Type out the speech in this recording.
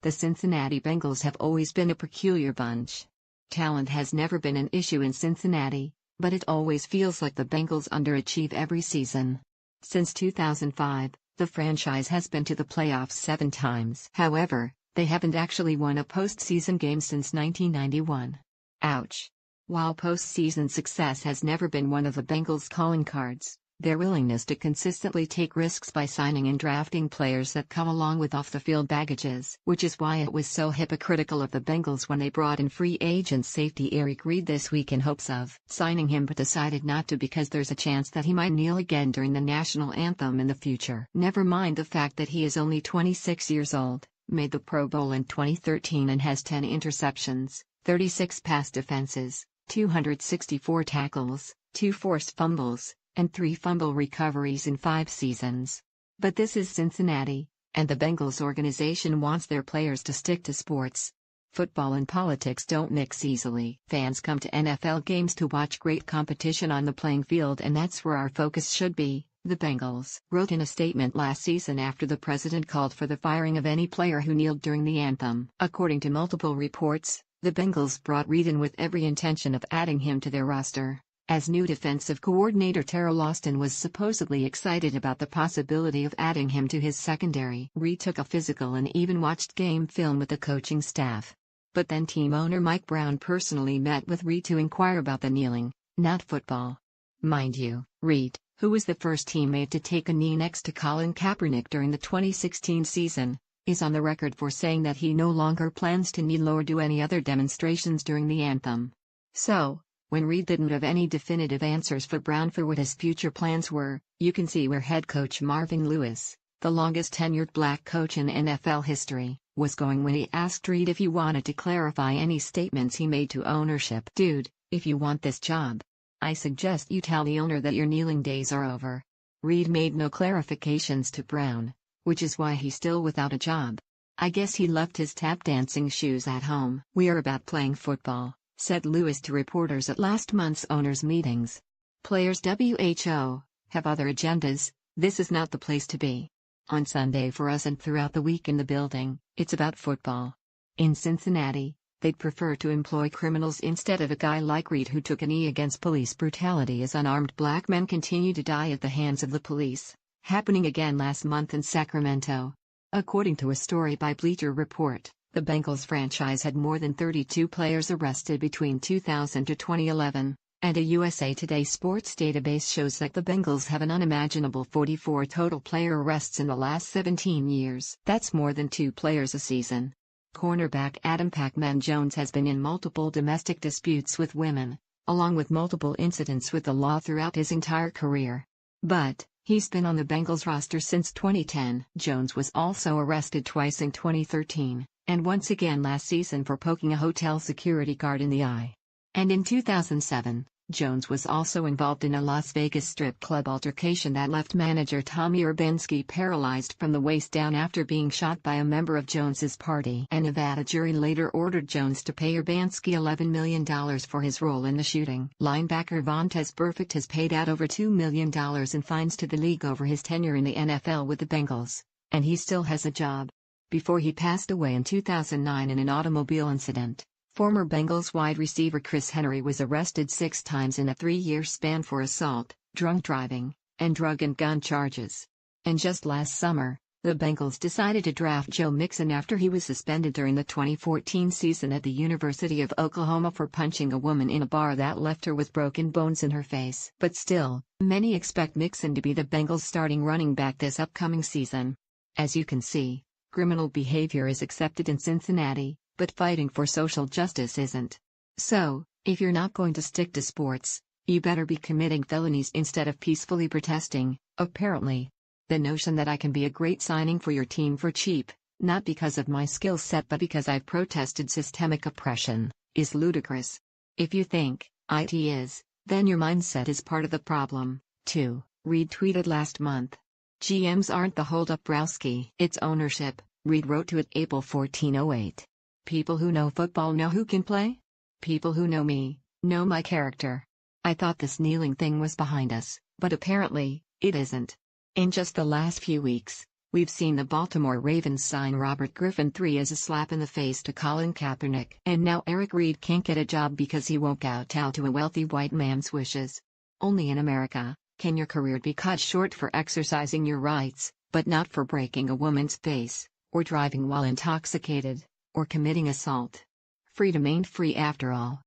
The Cincinnati Bengals have always been a peculiar bunch. Talent has never been an issue in Cincinnati, but it always feels like the Bengals underachieve every season. Since 2005, the franchise has been to the playoffs 7 times. However, they haven't actually won a postseason game since 1991. Ouch. While postseason success has never been one of the Bengals' calling cards, their willingness to consistently take risks by signing and drafting players that come along with off-the-field baggages. Which is why it was so hypocritical of the Bengals when they brought in free agent safety Reid this week in hopes of signing him but decided not to because there's a chance that he might kneel again during the national anthem in the future. Never mind the fact that he is only 26 years old, made the Pro Bowl in 2013 and has 10 interceptions, 36 pass defenses, 264 tackles, 2 forced fumbles, and 3 fumble recoveries in 5 seasons. But this is Cincinnati, and the Bengals organization wants their players to stick to sports. Football and politics don't mix easily. Fans come to NFL games to watch great competition on the playing field, and that's where our focus should be, the Bengals wrote in a statement last season after the president called for the firing of any player who kneeled during the anthem. According to multiple reports, the Bengals brought Reid in with every intention of adding him to their roster. As new defensive coordinator Terrell Austin was supposedly excited about the possibility of adding him to his secondary. Reid took a physical and even watched game film with the coaching staff. But then team owner Mike Brown personally met with Reid to inquire about the kneeling, not football. Mind you, Reid, who was the first teammate to take a knee next to Colin Kaepernick during the 2016 season, is on the record for saying that he no longer plans to kneel or do any other demonstrations during the anthem. So, when Reid didn't have any definitive answers for Brown for what his future plans were, you can see where head coach Marvin Lewis, the longest tenured black coach in NFL history, was going when he asked Reid if he wanted to clarify any statements he made to ownership. Dude, if you want this job, I suggest you tell the owner that your kneeling days are over. Reid made no clarifications to Brown, which is why he's still without a job. I guess he left his tap dancing shoes at home. We are about playing football, said Lewis to reporters at last month's owners' meetings. Players have other agendas, this is not the place to be. On Sunday for us and throughout the week in the building, it's about football. In Cincinnati, they'd prefer to employ criminals instead of a guy like Reid who took a knee against police brutality as unarmed black men continue to die at the hands of the police, happening again last month in Sacramento. According to a story by Bleacher Report, the Bengals franchise had more than 32 players arrested between 2000 to 2011, and a USA Today sports database shows that the Bengals have an unimaginable 44 total player arrests in the last 17 years. That's more than 2 players a season. Cornerback Adam "Pac-Man" Jones has been in multiple domestic disputes with women, along with multiple incidents with the law throughout his entire career. But he's been on the Bengals roster since 2010. Jones was also arrested twice in 2013. And once again last season for poking a hotel security guard in the eye. And in 2007, Jones was also involved in a Las Vegas strip club altercation that left manager Tommy Urbanski paralyzed from the waist down after being shot by a member of Jones's party. A Nevada jury later ordered Jones to pay Urbanski $11 million for his role in the shooting. Linebacker Vontaze Burfict has paid out over $2 million in fines to the league over his tenure in the NFL with the Bengals, and he still has a job. Before he passed away in 2009 in an automobile incident, former Bengals wide receiver Chris Henry was arrested 6 times in a 3-year span for assault, drunk driving, and drug and gun charges. And just last summer, the Bengals decided to draft Joe Mixon after he was suspended during the 2014 season at the University of Oklahoma for punching a woman in a bar that left her with broken bones in her face. But still, many expect Mixon to be the Bengals' starting running back this upcoming season. As you can see, criminal behavior is accepted in Cincinnati, but fighting for social justice isn't. So, if you're not going to stick to sports, you better be committing felonies instead of peacefully protesting. Apparently, the notion that I can be a great signing for your team for cheap, not because of my skill set but because I've protested systemic oppression, is ludicrous. If you think it is, then your mindset is part of the problem, too, Reid tweeted last month. GMs aren't the hold-up Browski. It's ownership, Reid wrote to it April 1408. People who know football know who can play? People who know me, know my character. I thought this kneeling thing was behind us, but apparently, it isn't. In just the last few weeks, We've seen the Baltimore Ravens sign Robert Griffin III as a slap in the face to Colin Kaepernick. And now Reid can't get a job because he won't kowtow to a wealthy white man's wishes. Only in America can your career be cut short for exercising your rights, but not for breaking a woman's face, or driving while intoxicated, or committing assault. Freedom ain't free after all.